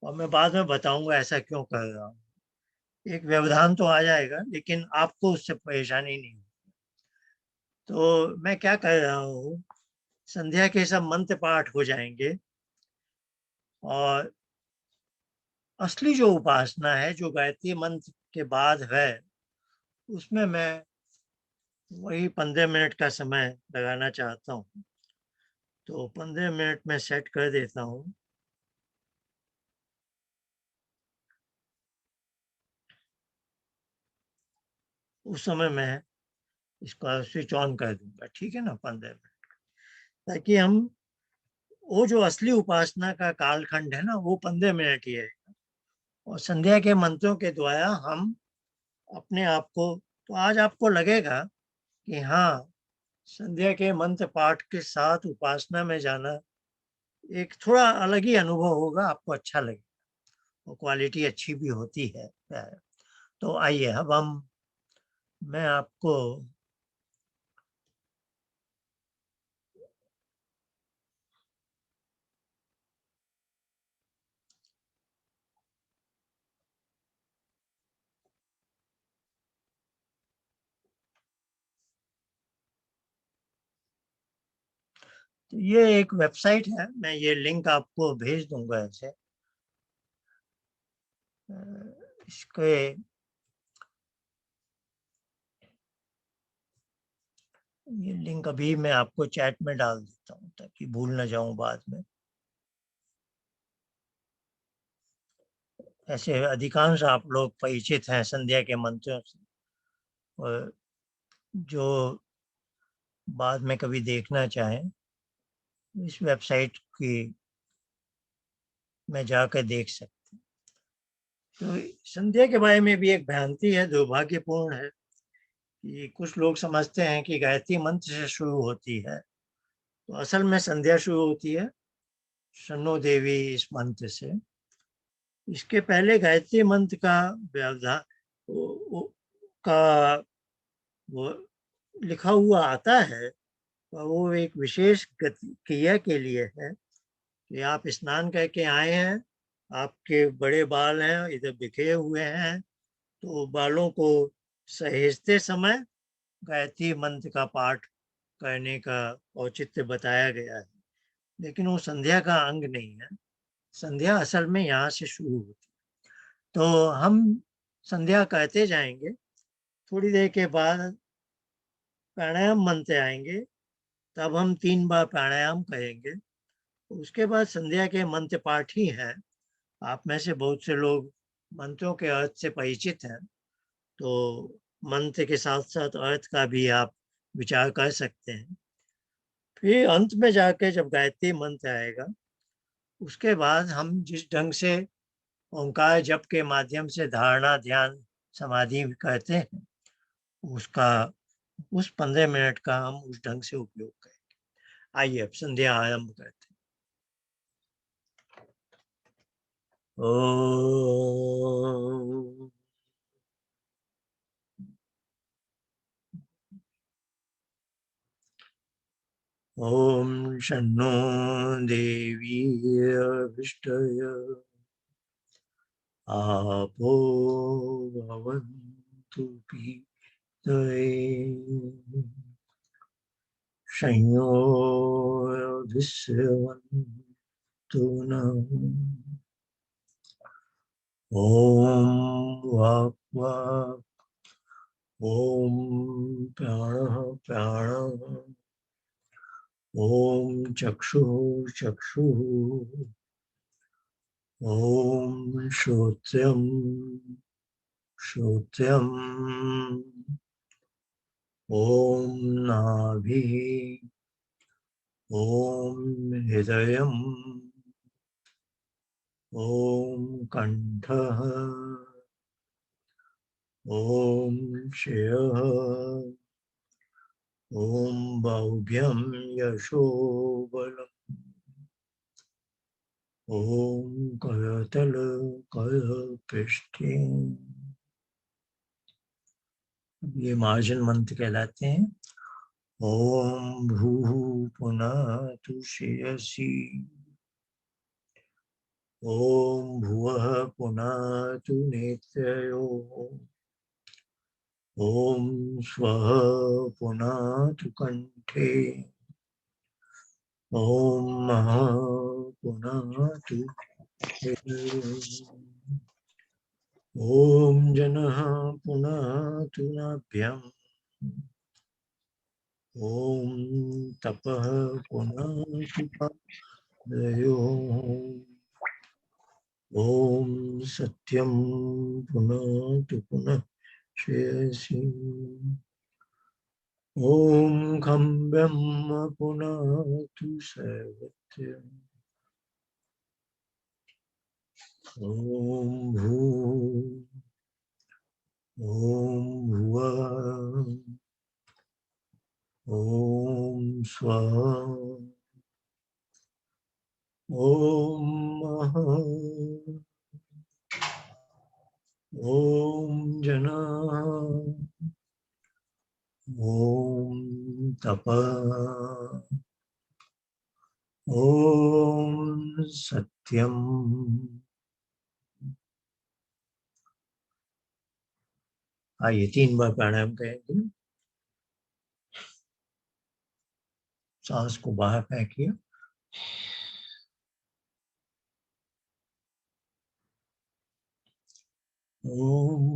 और मैं बाद में बताऊंगा ऐसा क्यों कर रहा हूँ। एक व्यवधान तो आ जाएगा, लेकिन आपको उससे परेशानी नहीं होगी। तो मैं क्या कर रहा हूँ, संध्या के सब मंत्र पाठ हो जाएंगे, और असली जो उपासना है, जो गायत्री मंत्र के बाद है, उसमें मैं वही 15 मिनट का समय लगाना चाहता हूँ। तो 15 मिनट में सेट कर देता हूँ। उस समय मैं इसका स्विच ऑन कर दूंगा, ठीक है ना, 15 मिनट, ताकि हम वो जो असली उपासना का कालखंड है ना, वो 15 मिनट ही है। और संध्या के मंत्रों के द्वारा हम अपने आप को, तो आज आपको लगेगा कि हाँ, संध्या के मंत्र पाठ के साथ उपासना में जाना एक थोड़ा अलग ही अनुभव होगा, आपको अच्छा लगेगा, और क्वालिटी अच्छी भी होती है। तो आइए, अब मैं आपको तो ये एक वेबसाइट है, मैं ये लिंक आपको भेज दूंगा ऐसे। इसके ये लिंक अभी मैं आपको चैट में डाल देता हूँ, ताकि भूल ना जाऊं बाद में। ऐसे अधिकांश आप लोग परिचित हैं संध्या के मंत्रों से, और जो बाद में कभी देखना चाहें, इस वेबसाइट की में जाकर देख सकते हैं। तो संध्या के बारे में भी एक भ्रांति है, दुर्भाग्यपूर्ण है, कि कुछ लोग समझते हैं कि गायत्री मंत्र से शुरू होती है। तो असल में संध्या शुरू होती है शन्नो देवी इस मंत्र से। इसके पहले गायत्री मंत्र का व्यवधान का वो लिखा हुआ आता है, और वो एक विशेष क्रिया के लिए है, कि आप स्नान करके आए हैं, आपके बड़े बाल हैं इधर बिखरे हुए हैं, तो बालों को सहेजते समय गायत्री मंत्र का पाठ करने का औचित्य बताया गया है। लेकिन वो संध्या का अंग नहीं है। संध्या असल में यहाँ से शुरू होती है। तो हम संध्या कहते जाएंगे, थोड़ी देर के बाद प्राणायाम मंत्र आएंगे, तब हम 3 बार प्राणायाम करेंगे। उसके बाद संध्या के मंत्र पाठ ही हैं। आप में से बहुत से लोग मंत्रों के अर्थ से परिचित हैं, तो मंत्र के साथ साथ अर्थ का भी आप विचार कर सकते हैं। फिर अंत में जाके जब गायत्री मंत्र आएगा, उसके बाद हम जिस ढंग से ओंकार जप के माध्यम से धारणा, ध्यान, समाधि करते हैं, उसका उस 15 मिनट का हम उस ढंग से उपयोग करेंगे। आइए अब संध्या आरंभ करते हैं। ओम ओम शन्नो देवी अभिष्टय आपो भवन्तु पीतये संयोधिस्रवन्तु नः ओम वाक् वाक् ओम प्राणः प्राणः ओम चक्षुः चक्षुः ओम श्रोत्रम् श्रोत्रम् ओम नाभिः ओम हृदयम् ओम कंठः ओम शिरः ओम बाहुभ्यं यशोबलम् ओम करतल करपृष्ठे। ये मार्जन मंत्र कहलाते हैं। ओम भूः पुनः शिरसि ओम भुवः पुनः नेत्रयोः ओम स्वः पुनः कंठे ओम महः पुनः ओम जनः पुनः नाभ्याम् ओम तपः पुनः पादयोः ओम सत्यं पुनः श्रेयसि ओम खं ब्रह्म पुनः सर्वत्र ओम भुवः ओम स्वः ओम महः ओम जनः ओम तपः ओम सत्यम। आइए 3 बार प्राणायाम करेंगे। सांस को बाहर फेंकिए। ओम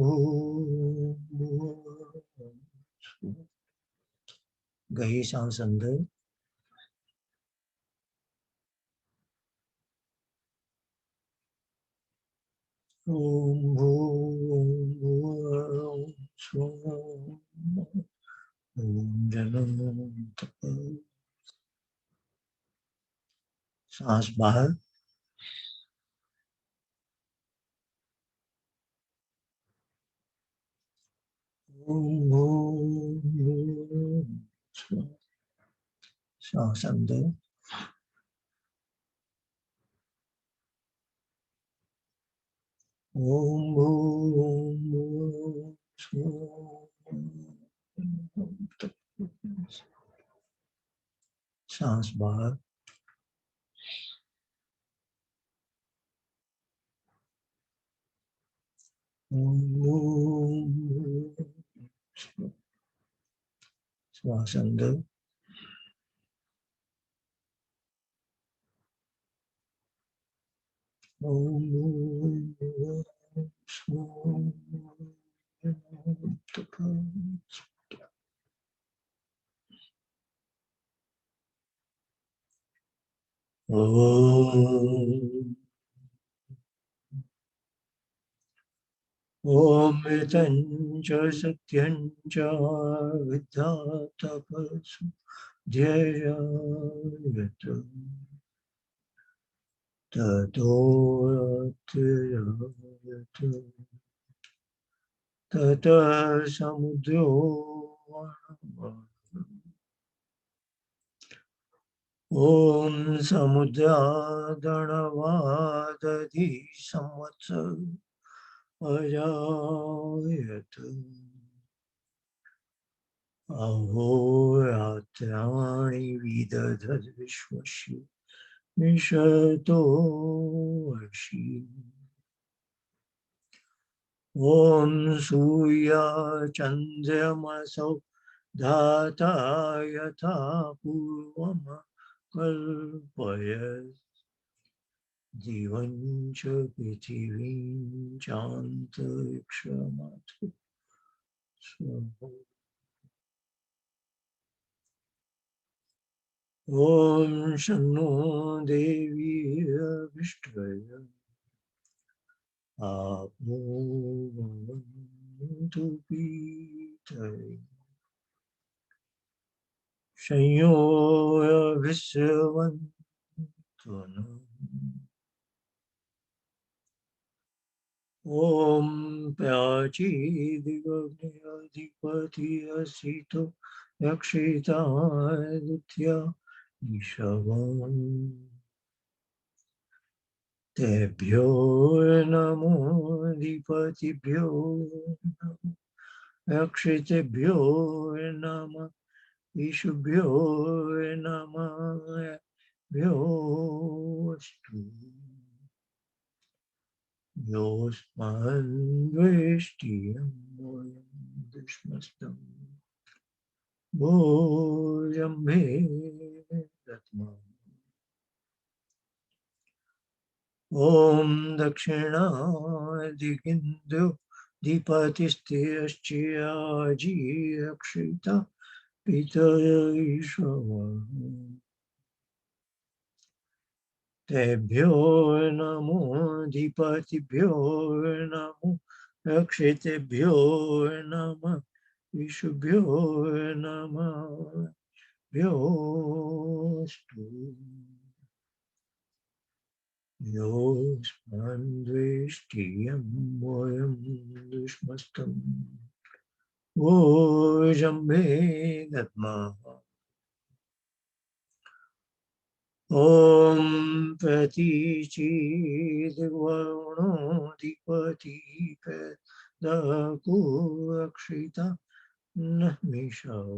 गई सांस अंदर। ओम जनम सांस बाहर। सांस अंदर। सांस बाहर। श्वास अंदर। ॐ मृतञ्च सत्यञ्च विद्यातपसु ध्येयायत ततोऽत्ययत ततः समुद्रो ॐ समुद्रादणवादधि संवत्सर अजायत अहोरात्राणि विदधद्विश्वस्य निशतो वर्षि ॐ सूर्यचन्द्रमसौ धाता यथा पूर्वम् कल्पयत् जीवं च पृथिवीं चान्तरिक्षमथ ॐ शन्नो देवी अभिष्टय आपो भवन्तु पीतये संयोगविश्रवन्तु नः ॐ प्राचीदिवग्न्यधिपतिरसितो रक्षितादित्या निशवम् तेभ्यो नमोऽधिपतिभ्यो नमः रक्षितेभ्यो नमः ईशुभ्यो नमः भ्योऽस्तु योऽस्मद्वेष्टियं दुष्मस्तम् भोजं मे दत्मः ॐ दक्षिणादिगिन्दु दीपतिस्थिरश्चिराजी रक्षिता पितरीश्वर तेभ्यो नमो दीपतिभ्यो नमो रक्षितेभ्यो नमः ईशुभ्यो नमः भ्योऽस्तु योऽस्मद्वेष्टियं वयं दुष्मस्तम् भोजं मे दद्मः ॐ प्रतीचीदिवर्णोऽधिपतिपदको रक्षिता नः मिषव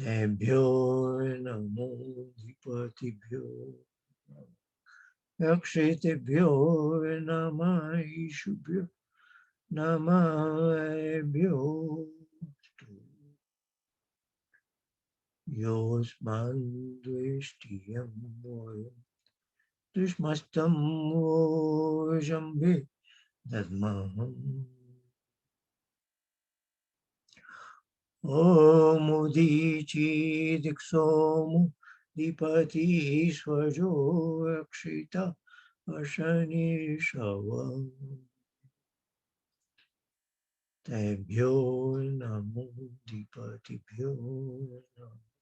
तेभ्यो नमो अधिपतिभ्यो रक्षितेभ्यो नमः ईशुभ्यो नमः भ्योऽस्तु योऽस्मद्वेष्टियं वयं दुष्मस्तं भोजं मे दद्मः ॐ उदीचीदिक्सोमो दीपतीश्वरो रक्षिता अशनिषव तेभ्यो नमो दीपतिभ्यो नमः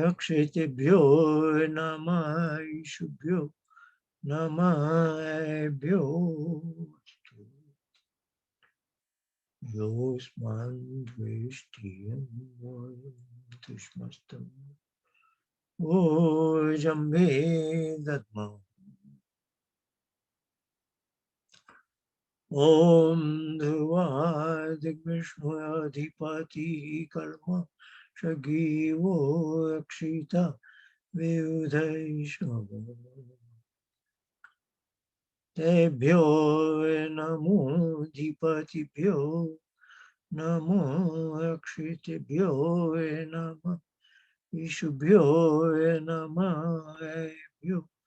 रक्षितेभ्यो नमः ईशुभ्यो नमः भ्योऽस्तु योऽस्मद्वेष्टियं वयं दुष्मस्तम् भोजं मे दद्मः ॐ ध्रुवादिग्विष्णुरधिपतिः कर्म शगीवो रक्षिता विबुधैषव तेभ्यो नमो अधिपतिभ्यो नमो रक्षितेभ्यो नमः ईशुभ्यो नमः भ्योऽस्तु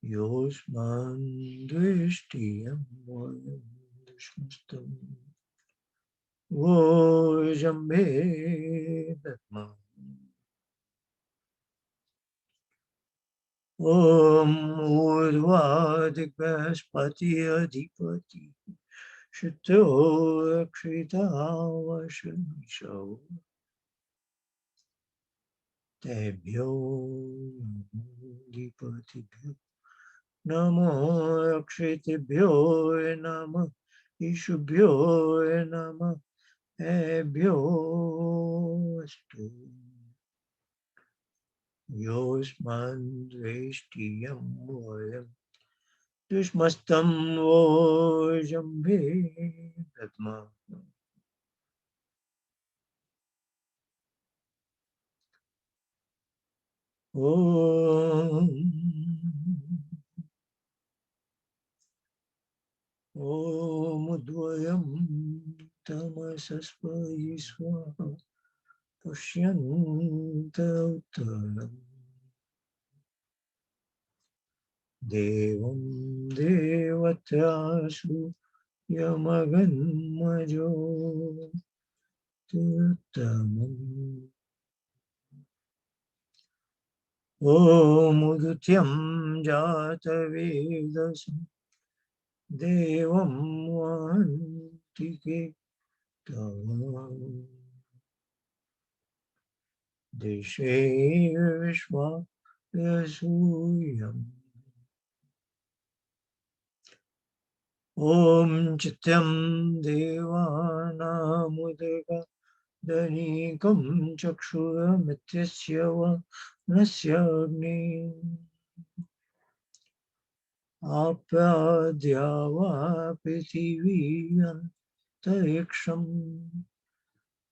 योऽस्मान् द्वेष्टियं दुष्मस्तं वोजम्बे दद्मः। ॐ ऊर्ध्वादिबृहस्पति अधिपति शुद्धो क्षितावशनिशौ तेभ्यो अधिपतिभ्यो नमो अक्षितिभ्यो नमः ईशुभ्यो नमः एभ्यो अस्तु। योऽस्मान् द्वेष्टियं वयं दुष्मस्तं वोजम्भे दद्मः। ॐ द्वयं तमसस्पयि स्वाहा पश्यन्त उत्तरम् देवं देवतासु यमगन्मजो उत्तमम्। ॐ उदित्यं जातवेदसं देवं वन्तिके दिशे विश्वासूयम्। ॐ चित्यं देवानामुदगा दनीकं चक्षुरमित्यस्य वनस्याग्नि आप्याद्या वा पृथिवी अन्तरिक्षं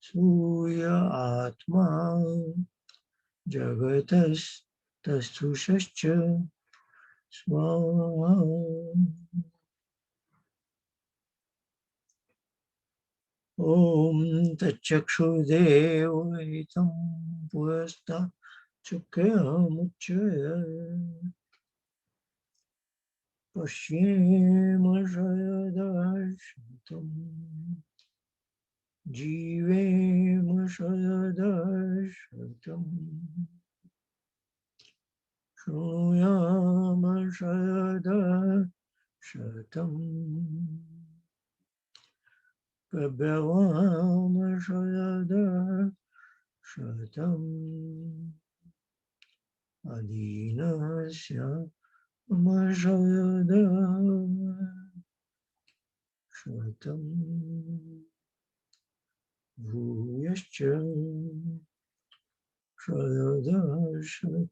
सूर्य आत्मा जगतस्तस्थुषश्च स्वाहा। ॐ तच्चक्षुर्देवहितं पुरस्तात् चुक्रामुच्चय पश्येम शरदर्शनम् जीवेम शरदर्शनम् शृणुयाम शरदर्शनम् प्रब्रवाम शरदर्शनम् अदीनस्य शरदर्शनम् भूयश्च शरदर्शनम्।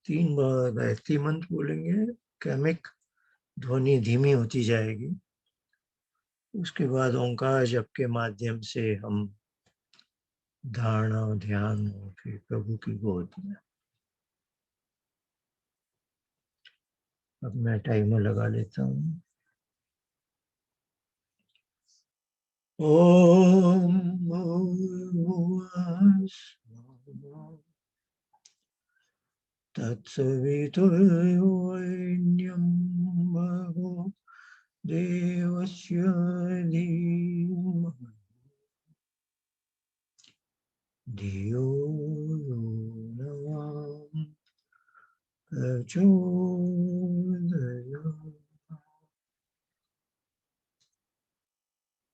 3 बार गायत्री मंत्र बोलेंगे, क्रमिक ध्वनि धीमी होती जाएगी। उसके बाद ओंकार जप के माध्यम से हम धारणा ध्यान और फिर प्रभु की गोद में। अब मैं टाइमर लगा लेता हूँ। ओम तत्सवितुर्वरेण्यं भर्गो देवस्य धीमहि धियो यो नः प्रचोदयात्।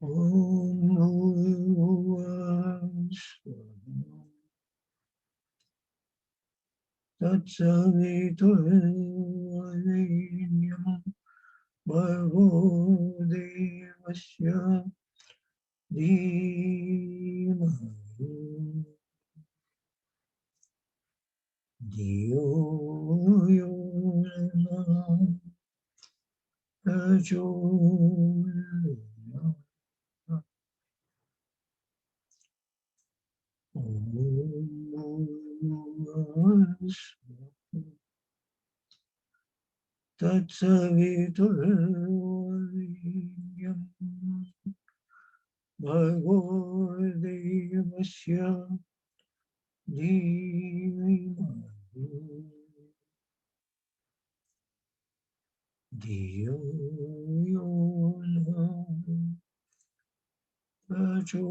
ॐ तत्सवितुर्वरेण्यं भर्गो देवस्य धीमहि धियो यो नः प्रचोदयात्। तत्सवितुर्वरेण्यं भर्गो देवस्य धीमहि धियो यो नः प्रचोदयात्।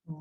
ॐ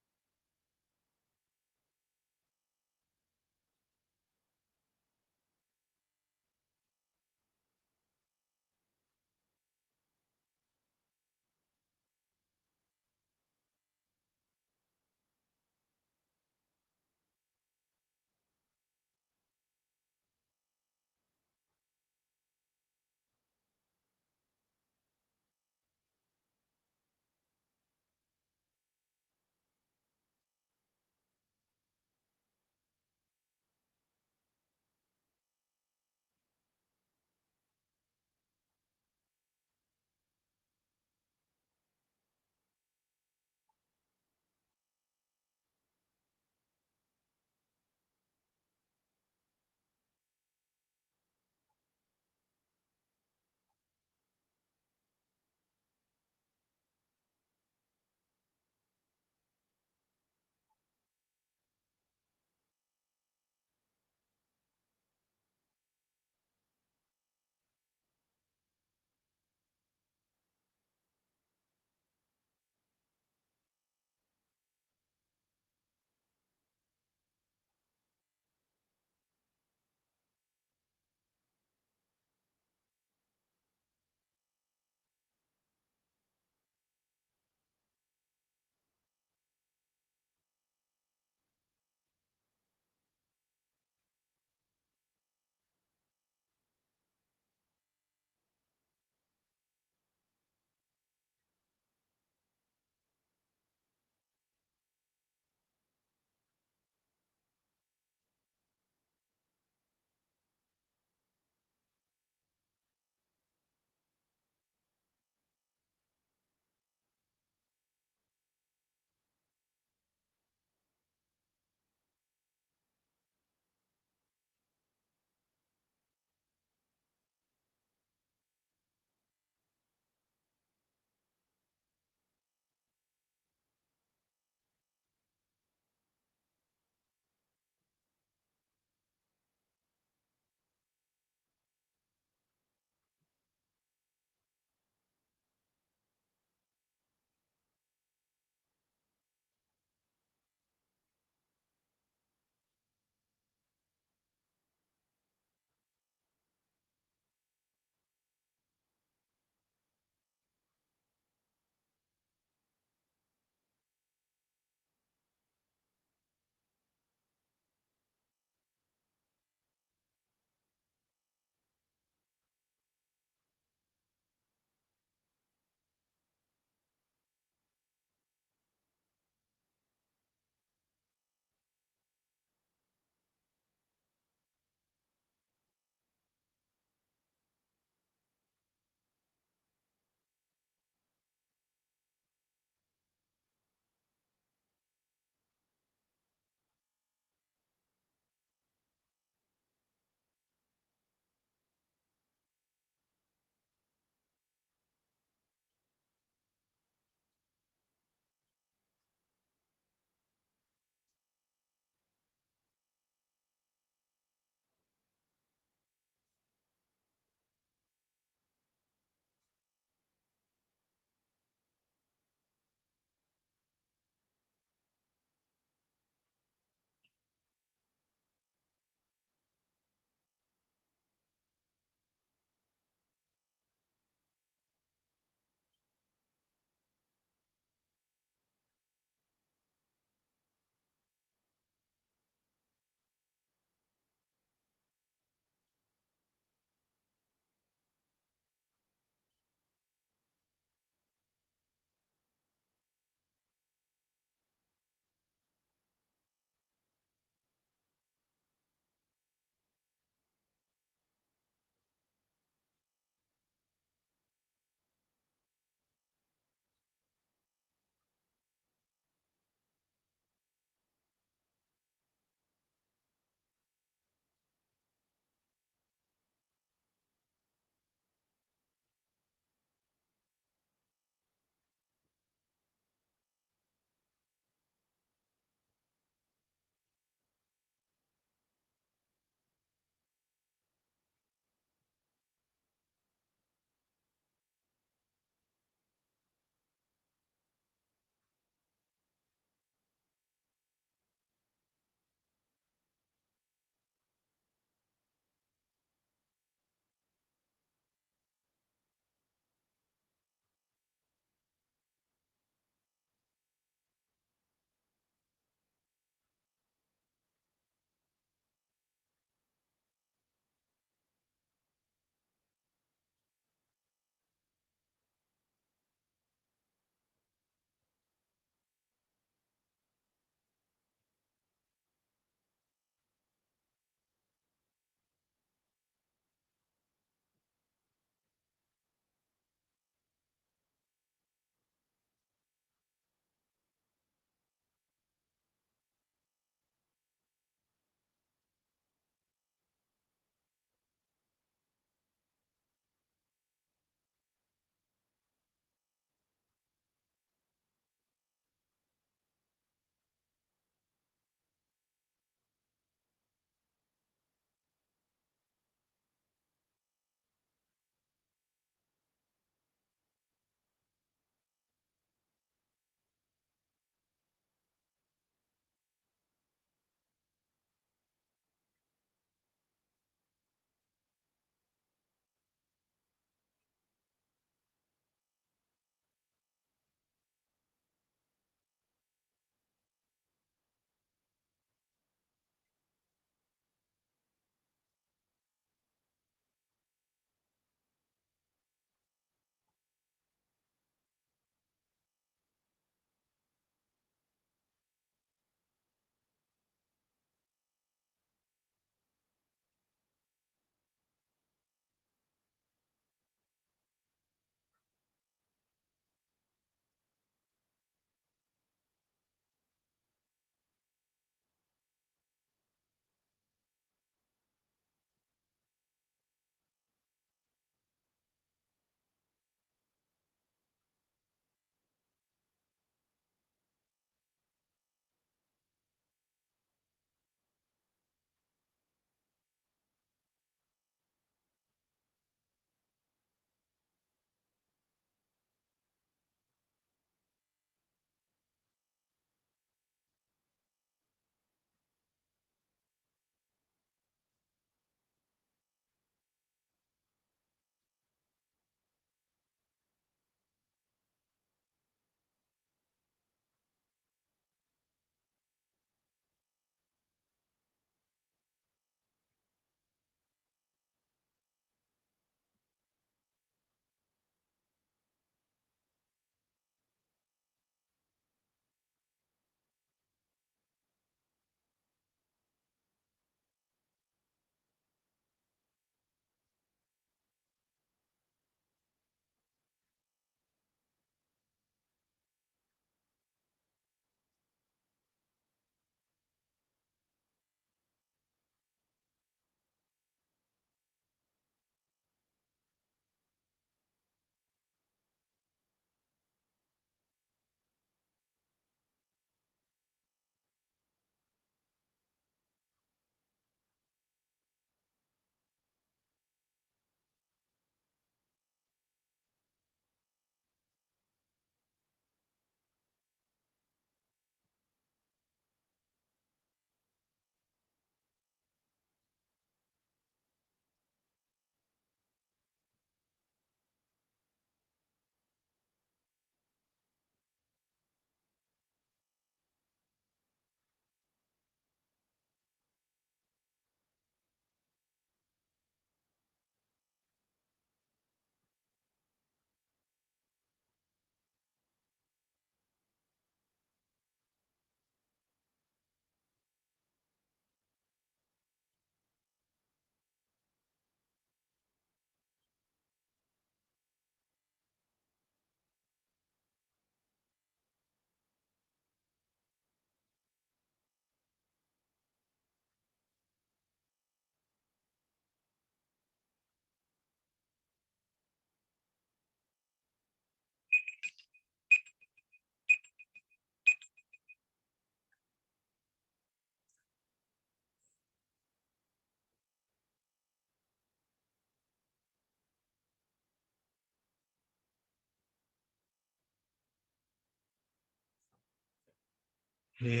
हे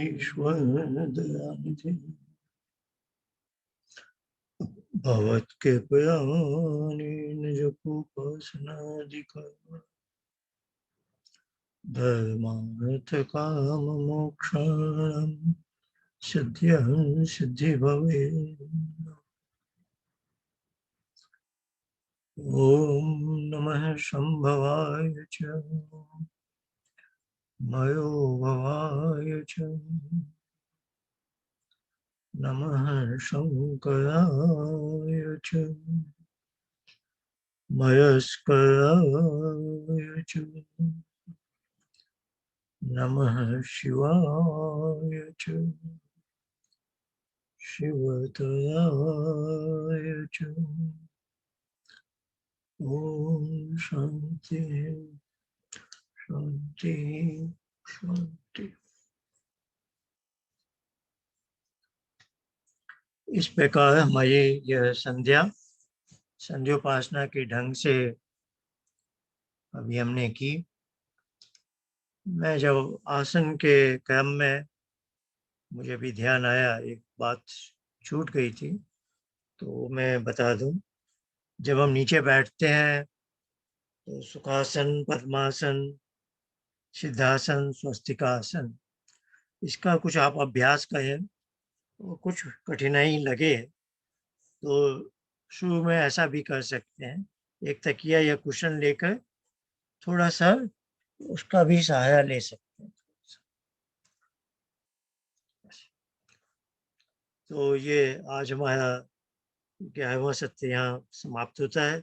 ईश्वर दयानिधि, भवत्कृपयानि निजोपासनादिका धर्मार्थकाममोक्षाणां सिद्ध्यं सिद्धि भवेत्। ॐ नमः शम्भवाय च मयोभवाय च नमः शङ्कराय च मयस्कराय च नमः शिवाय च शिवतराय च। ओम शांति शांति शांति। इस प्रकार हमारी यह संध्योपासना के ढंग से अभी हमने की। मैं जब आसन के क्रम में मुझे भी ध्यान आया, एक बात छूट गई थी तो मैं बता दूं। जब हम नीचे बैठते हैं तो सुखासन, पद्मासन, सिद्धासन, स्वस्तिकासन, इसका कुछ आप अभ्यास करें तो कुछ कठिनाई लगे तो शुरू में ऐसा भी कर सकते हैं, एक तकिया या कुशन लेकर थोड़ा सा उसका भी सहारा ले सकते हैं। तो ये आज हमारा 11वां सत्र यहाँ समाप्त होता है।